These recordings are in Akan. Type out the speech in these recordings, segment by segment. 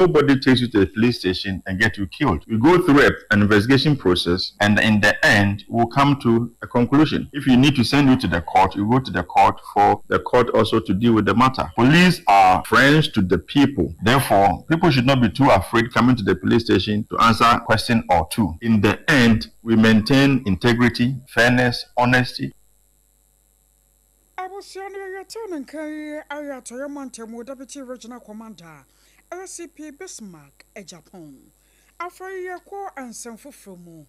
Nobody takes you to the police station and get you killed. We go through an investigation process, and in the end, we'll come to a conclusion. If you need to send you to the court, you go to the court for the court also to deal with the matter. Police are friends to the people. Therefore, people should not be too afraid coming to the police station to answer a question or two. In the end, we maintain integrity, fairness, honesty. Deputy Regional Commander LCP Bismarck Japan. After ko ansemfo fromu.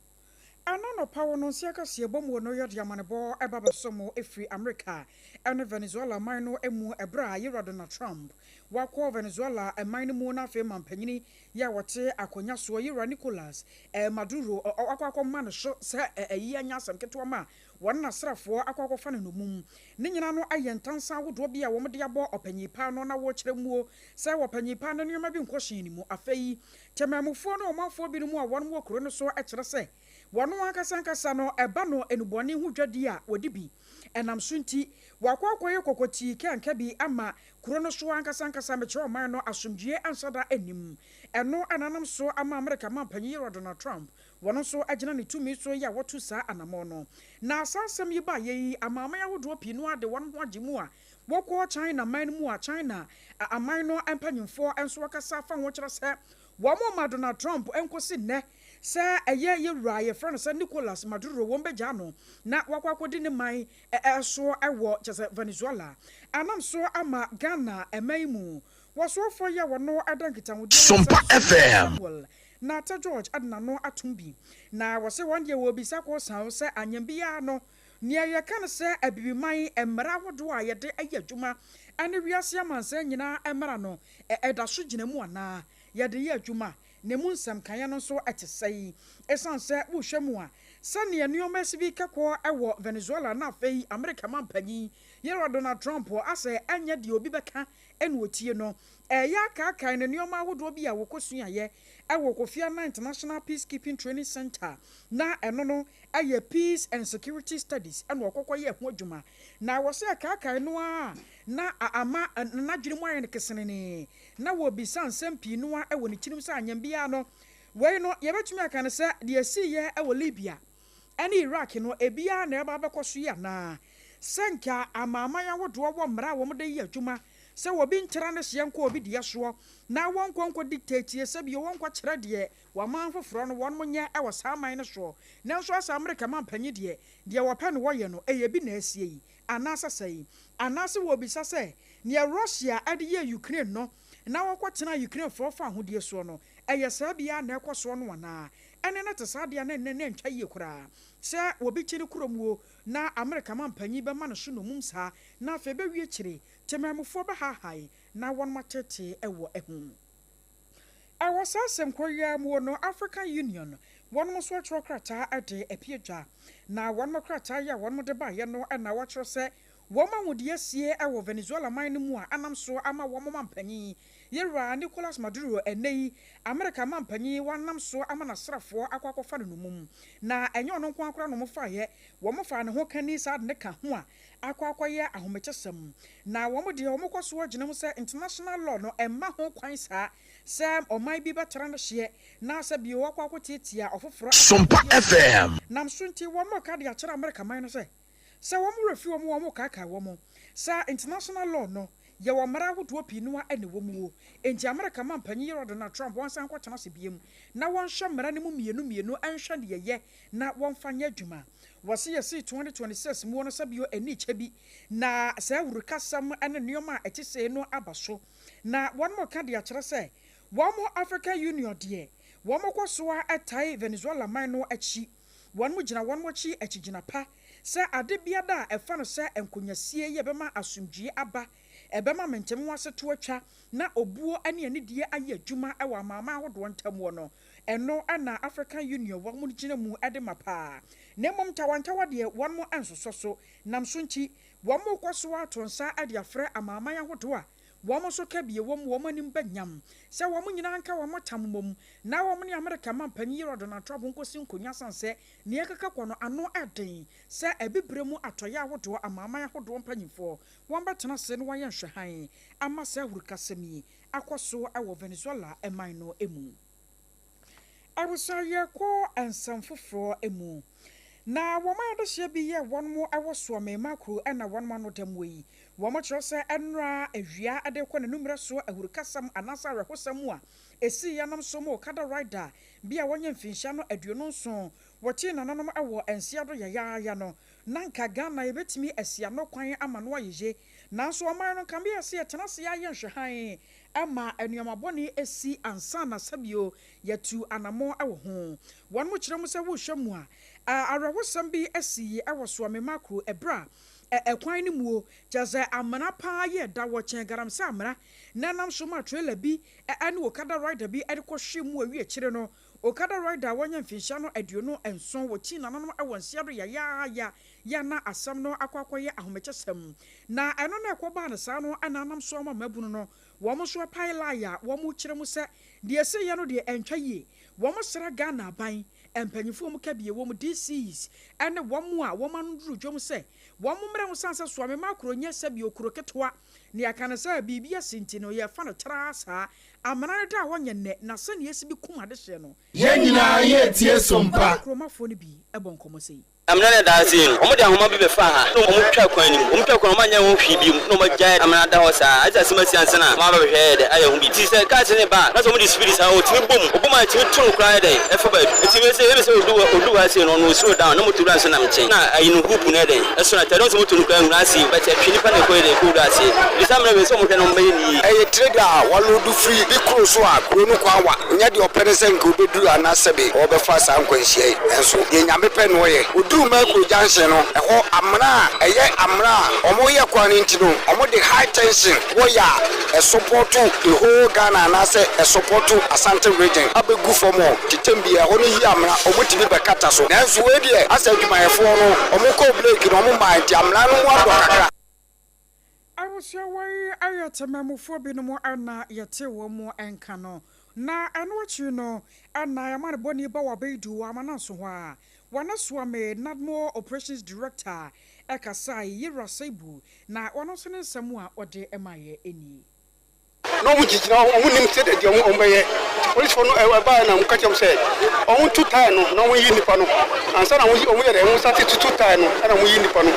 Anano power no siaka siebom wo no yodi amanebo ebabesomo efri America ene Venezuela mino emu ebra yira Donald Trump wakọ Venezuela mine mu na fe mampanyini ya wote akonya so yira Nicolas Maduro akwakọ man so se ayi anya asem keto ma won na srafo akwakọ fa no mum ne nyina no ayentansa wodo bia wo mde abo opanyipa no na wo kire muo se wo panyipa no nyoma bi nkwohyen ni mu afei temamufo no omafo bi no mu a won wo kuro no so ekire se wanu akasankasa no eba no enuboni hu dwadi a wodibi enam sunti wakwakoye kokoti kenka bi ama kuro no so ankasankasa mekire oman no asomdue ansada anim eno ananam so ama America mampanyi Donald Trump wono so agina ne tumi so ya wotu sa anamo no na asasem yi ba yi amama ya wodo pinu ade won ho agimu a wokọ China man mu a China aman no empanyimfo enso wakasa fa ho kire se womo ma Donald Trump enkosi ne se eye yewura ye friend se Nicolas Maduro wombeja no na wakwakodi ne man so ewo chese Venezuela anam so ama Ghana emaimu waso fo ye wono adankita wudi SOMPA FM na ta George adna no atumbi na wose won ye wo bisa ko san se anyambia no nia ye kan se abibiman emra wodo a ye de ayadwuma ane wiase amansa nyina emra no edaso ginamu ana ye de ye adwuma ne mu nsam kan no so etesai esanse wo hwemu a sane anuoma sibi kakọ ewo Venezuela na afei America mampanyi yero Donald Trump ase anya de obi beka enu otie no ya kan ne anuoma wodo bi a wokosua ye ewo Kofia na International Peacekeeping Training Center na eno no aye Peace and Security Studies eno okokoye ho adwuma na wo se kan no a na ama na dwene mu aye ne kesenene na wo bi sansem pi no a ewo ne chinim sa anyambia no we no ye betumi aka ne se de asi ye ewo Libya ene Iraq no ebia na eba bekoso ya na senka amama ya wodo wo mra wo mde yi adwuma se wo bi ntira ne hye nko obi de so na wonkonko dictate se bi wonko kire de wa man foforo no won munye e wo saman ne so na so asa America man panyi de wo pe no wo ye no eye bi na asie yi anasa sai anase wo bi sase ne Russia ade ye Ukraine no na wokotena Ukraine fofa ahodie so no eye sabia na ekoso no wana ene na tesadia na ne ntwa ye kura se obi kiri kuromuo na America mampanyi be ma no so no mumsa na afa be wie kire temamufo be hahai na won matete ewo ehu awo sasem koya mu no African Union won mo so atro krata ade epiedwa na won mo krata ya won mo de ba ye no na wo kire se wo ma wudie sie ewo Venezuela man mu a anam so ama wo mampanyi yewura Nicolas Maduro enei America mampanyi wanam so ama na srafo akwakofa no mum na enye ono nko akora no mofa ye wo mofa ne ho kani sad ne ka ho a akwakoye ahomechesem na wo mo de wo mokoso aginam se international law no emma ho kwan sa sem oman bi betara no hye na sa bi wo akwakotetia ofoforo SOMPA FM nam sunti wo mo ka de akira America man no se wo mo refi wo mo kaka wo mo sa international law no ye wo mara hodo pinua ene wo mu enti America mampanyi yero Donald Trump won san kwatena se biem na won hwe mara ne mu mienu anhwe de ye na won fanya adwuma wose ye 2026 mu no sabio eni chebi na sa wurukasam ene nioma etise no abaso na won mo ka de akere se wo mo African Union de wo mo kwasoa etai Venezuela man no achi won mo gina won mo chi achigina pa se ade biada efa no se enkonyasie ye bema asumdue aba ebema mentem wase to atwa na obuo ane anidie aye adwuma ewa amama ahodo ntam no eno ana African Union won mu gina mu ade mapa na mom tawantawa de won mo ansoso so nam so nchi won mo kwaso atonsa ade afre amama ahodo a wọ́n so ka bie wọ́n anim banyam se wọ́n nyina anka wọ́n tammom na wọ́n ne America mampanyi yero Donald Trump nkosi nkonya sanse ne yakaka kono ano eden se ebibre mu atoya ahodo amama ahodo mpanyimfo wọ́n betena se ne waye nhwehan ama se hurukasemi akɔso ɛwɔ Venezuela ɛman no emu. Awusaye ko ensam foforo emu. Na wɔn adohyɛ bi yɛ wɔn mo ɛwɔ soame makro ɛna wɔn mo anotam yi. Wɔn kyerɛ sɛ ɛnra awia ade kɔ n'anumere so ahurukasam anasa rehosam a esi yanam so mo kada rider bi a wɔnyɛ mfinhyia no aduonu nson wɔkye nananom ɛwɔ ensia do yaya no nanka Ghana yɛbɛtumi asia no kwan ama no ayeye nanso ɔman no kan bi ase yɛtena se ayɛ nhwehwan ama anuamabɔne esi ansa na sabio yɛtu anamo ɛwɔ ho wɔn mo kyerɛ mo sɛ wohwɛ mu a arehosam bi asi ɛwɔ soame makro ɛbra ekwan ni muo jaza amana pa ye da wo chen garam sa amana nanam so ma trailer bi ane okada rider bi ade ko hwe mu awie kire no okada rider wonya mfinhia no aduonu enson wo chi nanom awonsia do ya na asam no akwakoye ahomechesem na eno na ekoba na sa no ananam so ma mabunu no wo mo so paila ya wo mo kire mu se de ese ye no de entwa ye wo mo sra Ghana ban empanyifo mu ka bie wo mu DCs ene wo mu a wo manudru dwom se wo mu mre mu sansa soame makro nya sabi okuro ketwa ne akana sa bibia sinti no ye fa no trasa amana da wonye ne na se ne yesi bi kuma de hye no ye nyina ye tie sompa kromafo ne bi ebonkomo sei amana da zin omo de ahoma bi be fa ha no omo twa kwan nim omo twa kwan ma nya ho hwi bi no mo gya amana da ho sa aja sima sianse na ma ba hwe de aye ho bi ti se ka ne ba na so mo di spirit ha o ti bom oboma ti tun kra de e fa ba ti me se e be se odu ha se no no so down no mo tu ranse na mche na ayi no group na de e so na tare so mo tu kra ngra se ba che twi ni pa ne ko de ko da se di samra be so mo hwe no mba ni eye trader walo du free bi kro so a kro no kwa wa nya de opere se nka obedu anase be obefa sa nkwanhia enso ye nyame pe no ye odu makro junction no eho amra eye amra omo ye kwan ntino omo de high tension wo ya support the whole Ghana anase support Asante region abegu fomo titembi e hono yi amra omo tibi be kata so nanso we de asa adwumayefo no omo ko break no omo mind amra no wa do kakra awusia wai ayatemamufo bi no mo ana yete wo mo enka no na eno achi no ana yamane boni ba wa beidu amana so ho a wana soame nadmo operations director ekasai yira saibu na wono so ne nsam a ode emaye eni no mu jijina o mu nim se de o mbeye police for no e ba na mu ka chem se o mu two time no mu yi nipa no ansa na mu ye de mu sati two time no na mu yi nipa no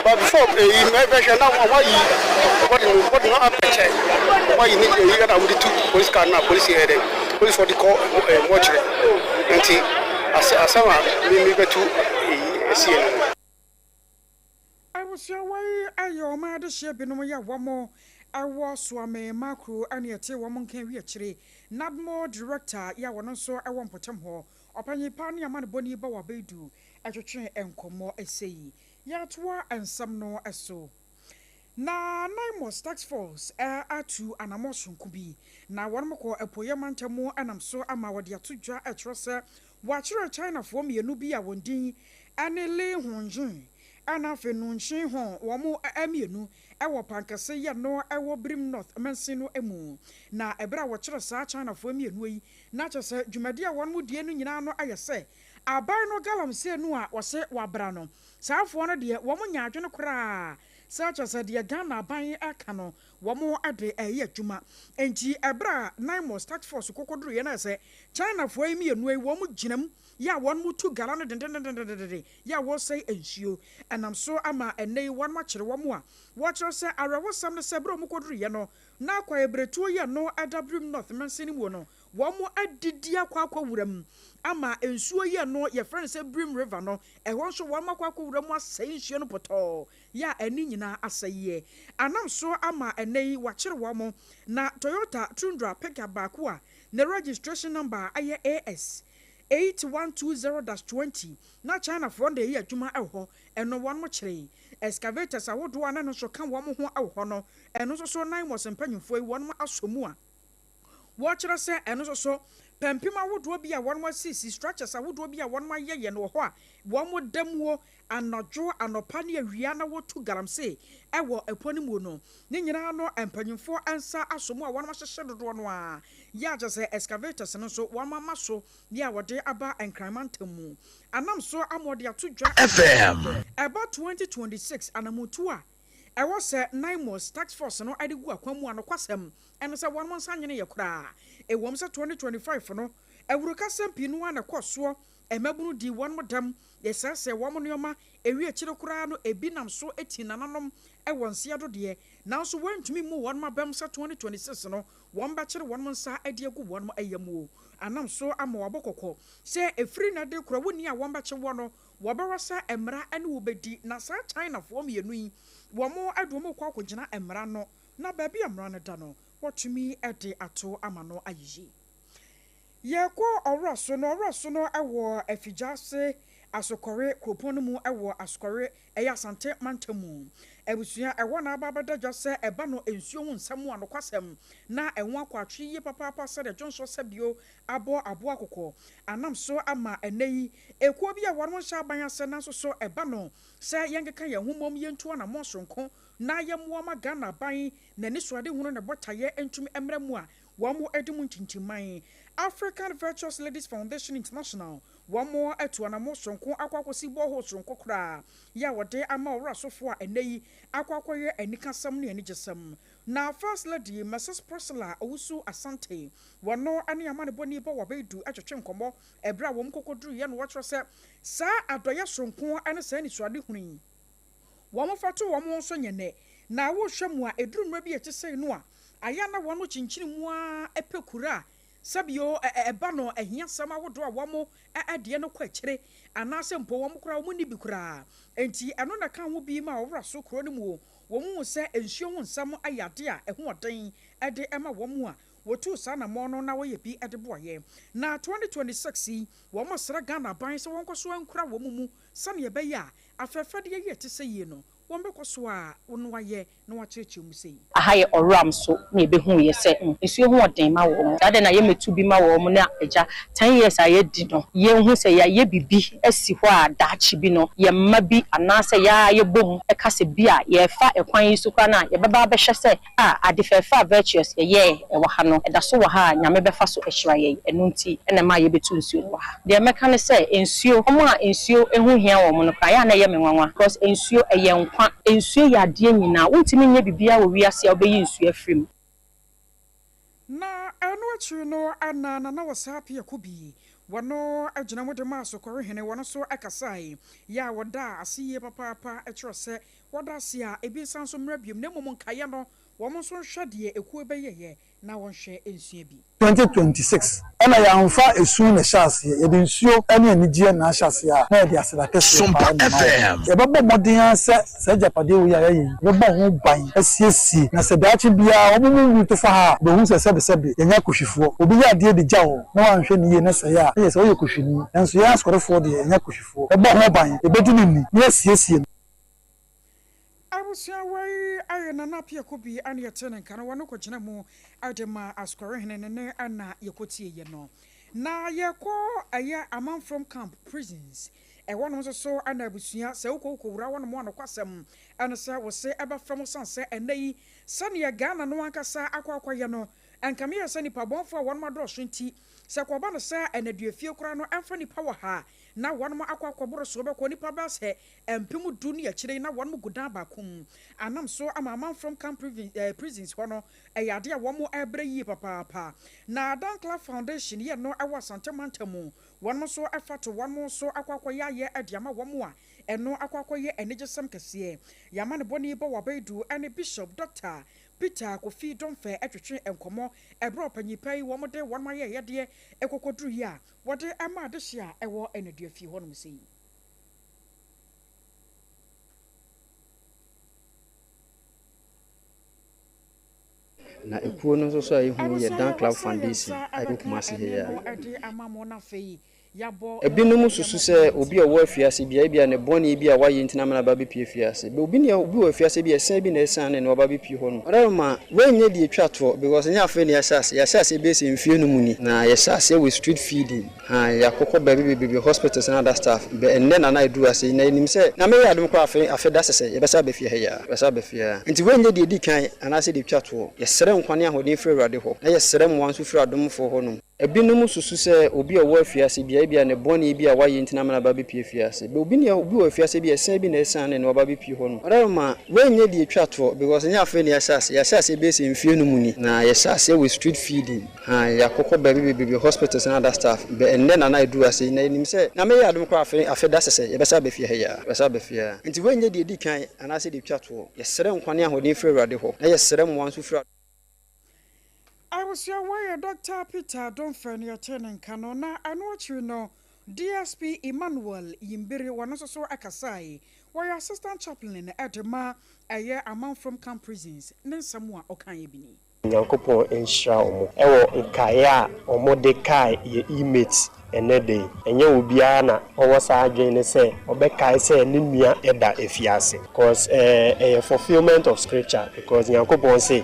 but before e me version na wa yi what no apeche wa yi ni e ga na mu di two police car na police here de police for the call mortuary enti asama mi betu esi I was your way ayo ma de she bi no ya womo awo soame makro ane ete wo monkan wi akire nadmo director ya wono so ewo mpotem ho opanyi pa ne amane boni ba wa beidu atwetwe enkomo eseyi ya toa ensam no eso na naimos tax force atu anamosonku bi na wonmko epoye mantamu anam so ama wode atodwa etrose wa kire China fo mienu bi a wondin ane le honjin ana fenunchi ho wo mo amienu ewo pankase ye no ewo brim north mansin no emu na ebra wo kire sa China fo amienu yi na kyese dwumade a won mu die no nyina no ayese aban no galam se no a wo se wabra no saafo no de wo mo nya adwene kora sa kyese de Ghana aban aka no wo mo ade eye adwuma enti ebra naimos tax force kokoduru ye na se China fo amienu yi wo mo ginam ya won mutu gala no dendendendendende ya wo say ensuo enam so ama enei won ma kire wo mo a wo kire se arewo sam no se bro mo koduru ye no na akwa ebretuo ye no adabrim north mansin wo no wo mo adidi akwa wuram ama ensuo ye no ye friend se brim river no ehon so wo ma akwa wuram asai ensuo no poto ya ani nyina asaye anam so ama enei wa kire wo mo na Toyota Tundra pickup baako a ne registration number aye AS 8120-20 na China from the year juma eho eno won mo kire excavators awodo ana no so kan wo mo ho eho no eno so 9 was empanyimfo won mo asomu a wo kire se eno so pempim awodo bi a won mo sisi structures awodo bi a won mo ye no ho a wo mo damuo anojo anopa ne awia na wotu galamse ewo eponi mu no ne nyina no empanyimfo ansa asomu a won mo hyehye dodo no a ya just excavators no so won mama so ya wode aba enkramantamu anam so amode atodwa FM about 2026 anamutu a was a 9 months tax force no ade gu akwamu anokwasem eno se won monsa nyene ye kura e wom se 2025 no ewuruka sampi no ana kwaso emabunu di won modam ye sase wom neoma ewi akire kura no ebinam so etinananom ewonse ado de nanso wantumi mu won mabam se 2026 no won ba kire won monsa ade gu won ayamu anam so ama wabokoko se efri na de kura woni a won ba kire wono wabawasa emra ane wobedi na sa China fo mienu yi womo adomo kwa kogina emra no na baabi emra no da no wotumi ede ato amano ayiyi ye ko oroso no ewo afijase asokore koponu mu ewo asokore eya sante mantamu ebusua ewo na ababada dwase eba no ensuo hu nsam anokwasem na enwo akwatwe ye papa se de jonso sabio abo akoko anam so ama eneyi ekuo bia wonmo sha aban ase na so eba no se yengeka ye humom yentu na mosonko na yemwo ma Ghana ban na ni soade hunu ne botaye entumi emramu a womo edimu ntintiman African Virtuous Ladies Foundation International womo etu na mosonko akwakosi boho sonko kra ya wode ama orasofo a eneyi akwakoye anikasam ne anigesam na First Lady Mrs. Priscilla Owusu Asante wono ane amane boni bo wabedu atwetwe nkomo ebra wom kokoduru ye no wotro se sa adoye sonko ane sa ni soade hunu womo fato womo so nyene na wo hwemu a eduru mra bi etese no a aya na wono chinchini mu a epekura sabio eba no ehia sama wodo a womo ade no kwakire anase mpo womo kura womo ni bikura enti eno na kan wo bi ma owra so kuro ni mu womo se ensuo hu nsam ayade a eho oden ede ema womo a wotu sa na mo no na wo ye bi ede boye na 2026 womo sra Ghana ban se won koso ankura womo mu sane be ya afefade ye etese yi no wombe koso a wonu waye na wacheche mu sei ahaye oram so na ebehu ye se nsuo hu oden ma wo ade na ye metu bi ma wo na eja 10 years aye di no ye hu se ya ye bibi asi ho a daachi bi no ye mma bi anase ya ye bom e kase bi a ye fa ekwan yi so kwa na ye beba be hye se ade fa virtuous ye e wa ha no eda so wa ha nyame be fa so ehira ye enu nti ene ma ye betu nsuo no wa ha de meka ne se nsuo omo a nsuo ehu hia wo mo no kwa ya na ye menwanwa because nsuo eye nkwa nsuo ya de nyina wontimi nye bibia wo wiase obeyi nsuo afrim na eno achi no ana na wasapi yakubi wono agina mode maso kore hene wono so akasai ya woda asiye papa etrose woda sia ebi sanso mrabiom na momon kaya no womo so hwade ekuo beyeye na wonhwe ensua bi 2026 ana ya mfa esu na shase ye de nsuo ane anigye na shase a na de aseda kese SOMPA FM ye babo modin ansa sa japade wo ya ye babo ho ban asiesi na sedachi bia omumu to fa ha do hu sebe ye nya kohwifo obi ya de de gyawo na wanhwe ni ye na se ya ye se wo ye kohwini enso ya askorefo de ye nya kohwifo babo ho ban e bedu ni ni asiesi abusia wai ayena na pia kubi ane yetene kana wono kogina mu adema askore henene ana yekotie ye no na yeko aya among from camp prisons e wono so ana abusia se wura wono mo anokwasem ane se wo se eba fam sanse enayi sane Ghana no ankasa akwaye no ankame ye sani pa bonfo wono mado so nti se koba no se enaduafie kura no amfa ni power ha na wono akwakoboro so be ko ni pa ba se empemu du ni akire na wono gudan ba kum anam so amam from camp prisons wono eyade a womo ebre yi papa na Dankla Foundation ye no awa santemantamu wono so afato wono so akwakoya ye adiama womo a eno akwakoye enigesem kese yama ne boni bo wabedu ene Bishop Dr. Peter Kofi Domfe etwetwe enkomo ebro panyipai womode wonma ye yede ekokoduru ya wode ama adehia ewo eneduafi honom sei na ekuo no so ayehu ye Dankla Foundation akokumase he ya ebinum susu se obi a wo afiase bia ne bone bia waye ntina mana ba be pie afiase be obi ne obi wo afiase bia sen bi na esan ne oba be pie ho no rema wenye die twato because nya afi ne yasase be se mfie no muni na yasase we street feeding ya kokko be hospitals and other stuff be enne na edu ase na enim se na me ya dum kwa afi da sese ye besa be fie he ya besa be fie nti wenye die di kan anase die twato yesere nkwane ahode firi rade ho na yesere mwanso firi adomfo ho no Ebinom susu sɛ obi a wo afiase bia ne bɔne bi a waye ntina mana ba be pie fiase be obi wo afiase bia san bi na esan ne wa ba be pie ho no ora ma wenye die twato because nya afa ne yasase be se mfie no muni na yasase we street feeding yakokɔ ba bi hospitals and other stuff be enne na edu ase na nim sɛ na me yadom kɔ afa da sese yebesa be fie ya yebesa be fie nti wenye die di kan anase die twato yesere nkwane ahoden firi Awurade ho na yesere mo wanso firi I was your way, Dr. Peter Donfen, your turning canona, and what you know, DSP Emmanuel Yimbiri, one also Akasai, where assistant chaplain at the Ma, a year among from camp prisons, then somewhere Okayebini. Nyankopɔn enhyira omo ewo nkae a omo de kai ye image enede enye obiara na owo sa adwen ne se obekae se ne nua eda efiase because a fulfillment of scripture because Nyankopɔn say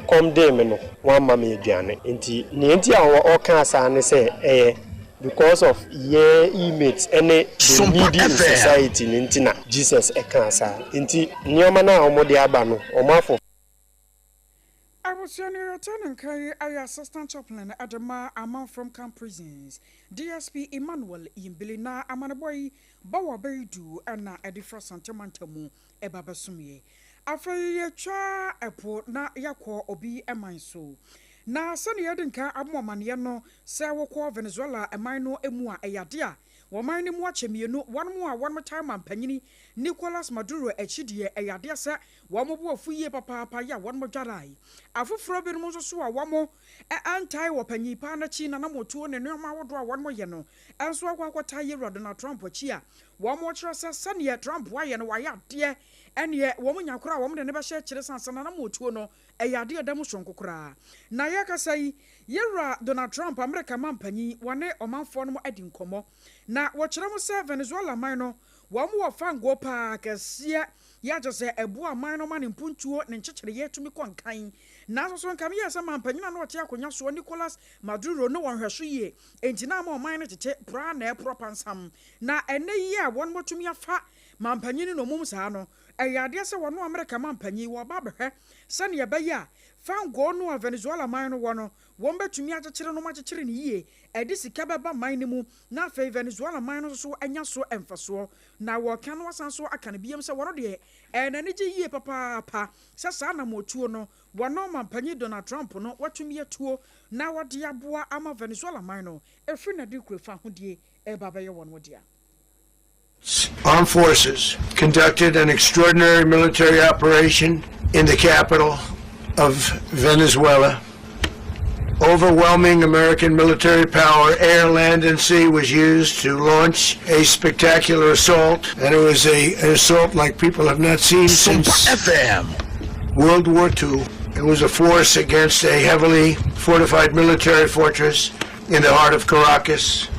come dey me no wan ma me aduane nti ne nti a o kan asa ne se because of ye image ene the needy in society nti na Jesus kan asa nti nioma na omo de aba no omo afọ I was your returning carry I assistant chaplain at the Ma among from camp prisons. DSP Emmanuel Yimbilina Amanaboy Bawa Beidu and na Edifra Santamantamu Ebabasumye. After cha airport na yakwa obi emanso. Na sani yadinka amu maniano se woko Venezuela emino emua eyadia. Wamani mwache mienu one more time and penny Nicolas Maduro echidie eyadia se wamobu afuye papa ya one more jarai. Afu frobin mozo suwa wamo anti wapenyi pana china na motuo ne nneoma wodwa one more yeno. Anso akwa taye Donald Trump wachia. Wamo trasa sani Trump waye no waya die ene womu nyakura womu de ne behye kire sansana na motuo no eyade adamu sonkokura. Na yakasai yera Donald Trump America mampanyi wane omanfo no mo adi nkomo. Na wachira mo se Venezuela man no wamu wafango pa kese ya jose ebu aman no man mpuntuo ne nchechire yetumi konkan na so nkame yesa mampanyina no wote akonya so Nicolas Maduro no wonhweso ye entina ma oman no cheche pra na epropansam na ene yi a won motumi afa mampanyini no mum saa no eyade se wono America mampanyi wo ba behwe sane ye baya fango no Venezuela man no wono won betumi achechire no machechire ne yie edi sika beba man ne mu na fe Venezuela man no so anya so emfaso na wo kan wasan so akane biem se wono de enani ji yie papa sasa na motuo no wono mampanyi Donald Trump no watumi atuo na wode aboa ama Venezuela man no efri na de kurefa hodie baba ye wono dia. Armed forces conducted an extraordinary military operation in the capital of Venezuela. Overwhelming American military power, air, land, and sea, was used to launch a spectacular assault, and it was an assault like people have not seen since World War II. It was a force against a heavily fortified military fortress in the heart of Caracas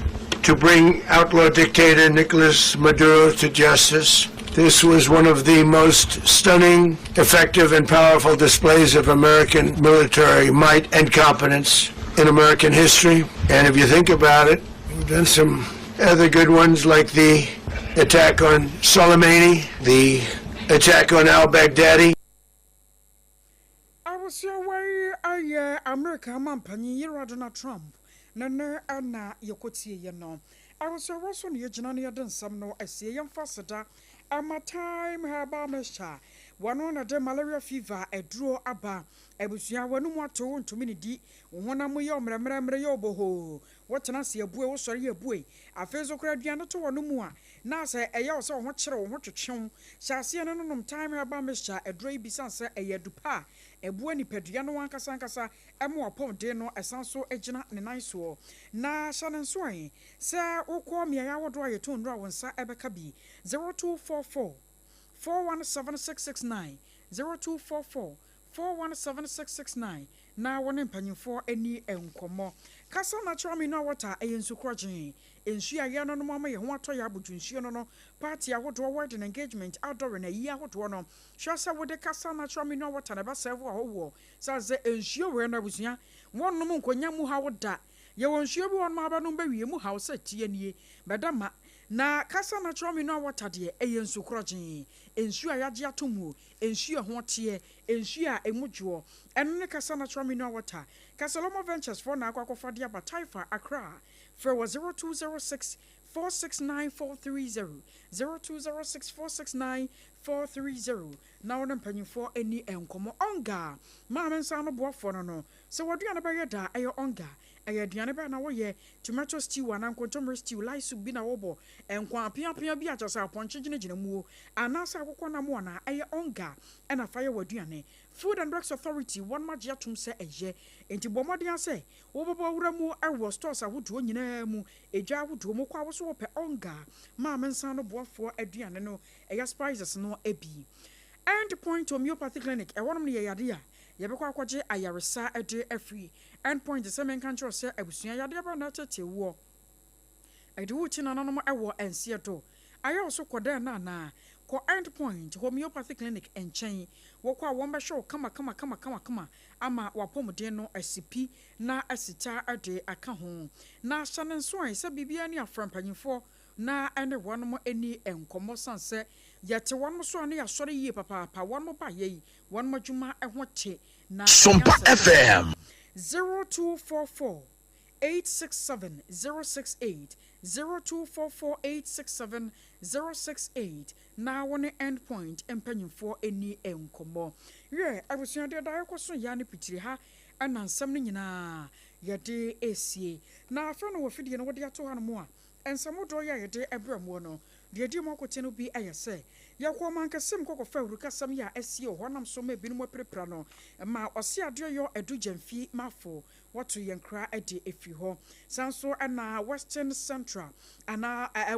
to bring outlaw dictator Nicolas Maduro to justice. This was one of the most stunning, effective, and powerful displays of American military might and competence in American history. And if you think about it, we've done some other good ones like the attack on Soleimani, the attack on al-Baghdadi. I was your way, America mampanyi Donald Trump. Nana ana yokotie ye no. I was your also near Janani Aden some no I see young fasada. My time haba mesha. One on a de malaria fever a draw aba. I was ya one more to mini di. One am yo boho. What an asi a boy was sorry a boy. A face of cradiana to one more. Now say a yaw so much what to chum. Shall see an time haba mesha a dray bisansa a yedupa. A bueni pediano wanka sankasa. A more pom deno a sanso ejina ne nice war. Na shannon swine. Sir, o call me a hour dry to draw when Sir Ebekabi 0244 417669 0244 417669. Now one in for any encomo. Casa natural me no water a insukrogen. In she a yan on mamma, you want to yabu no party. I would word an engagement outdoor in a year. What one on Shasa with the casa natural me no water never serve a whole war. Says the ensure when I was young. One no moon, how would that? You won't sure one maba no baby, mu house at TNE, Madame na kasa natural mineral water de eye nsu krogyen ensu a yagye atomu ensu a hotie ensu a emudwo eno ne kasa natural mineral water Kasaloma Ventures for na akwakofa de abataifa Accra for 0206 469 430 0206 na wona mpanyimfo eni enkomo onga ma mensa no boafo no se woduane ba yeda ayo onga ayeduane ba na wo ye tomato stew anankontomre stew lai soup bi na wobo enkwa apia bi achasa aponche gine mu anasa akokọ na mo na aye onga ena fa ye woduane Food and Drugs Authority one magia tum se eye enti bomode ase wo bobo wura mu ewo stores ahodo nyina mu eja ahodo mu kwa wo so pe onga ma mensa no boafo aduane no eya spices no ebi End Point Homeopathy Clinic e wonum ne yade a ye bekwa akwaje ayaresa ede afri End Point se men kan tro se abusua yade ba na tete wo ede wuchi na nanom ewo ense do ayo so koda na ko End Point Homeopathy Clinic enchen wo kwa wo be show kama ama wapomden no asipi na asita ade aka ho na hyane nso an se bibia ni aframpanyifo na ene wonom eni enkomo sanse yete wonom so ane yasore yie papa wonom ba yei wonom adwuma eho che na Sompa FM 0244 867 068 0244 867 na wone End Point empanyimfo eni enkomo ye abusua de da yakoso ya ne pitiri ha anansam ne nyina yede esie na afa no wofidie no wode ato ha no mo a ensamo do ya yede ebramo no de di mo kote no bi ayese yakwo mankasem kokofa urukasam ya esie honam so ma binum aprepra no ma ose adoyo edu jamfi mafo watu yenkra ede efi ho sanso na Western Central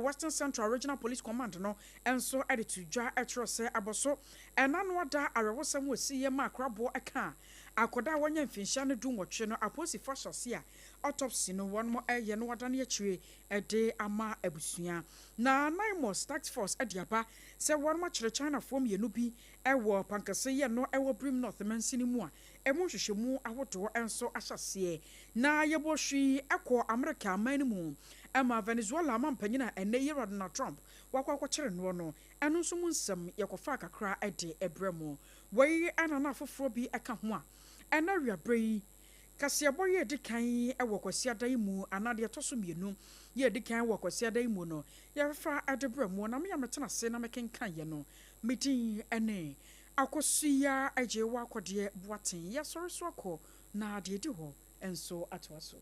Western Central Regional Police Command no enso ede tudwa etrose aboso enano da arewosam wasiye ma akrabo eka akoda wanya mfinsha ne du nwotwe no aposi fashase a autopsy no one mo eye no wada ne akire ede ama abusua na Naimos Tax Force adiaba se one mo kire China form ye no bi ewo pankase ye no ewo Brim North mansini mu a emu hwehwemu ahoto enso ahyase na yebo hwi ekọ America man mu ema Venezuela mampanyina ene ye Donald Trump wakwa kire no enu nso mu nsem yekofa kakra ede ebremo wei anana foforo bi eka ho a ena wiabrei Kasiabo ye dikan ewo kwasiada imu anade to so mienu ye dikan ewo kwasiada imu no ye fa adebremu na me yametena se na mekenkan ye no metin ene AKOSUA AGYEIWAAH KODIE buaten ya sori so akọ na ade di ho enso atwaso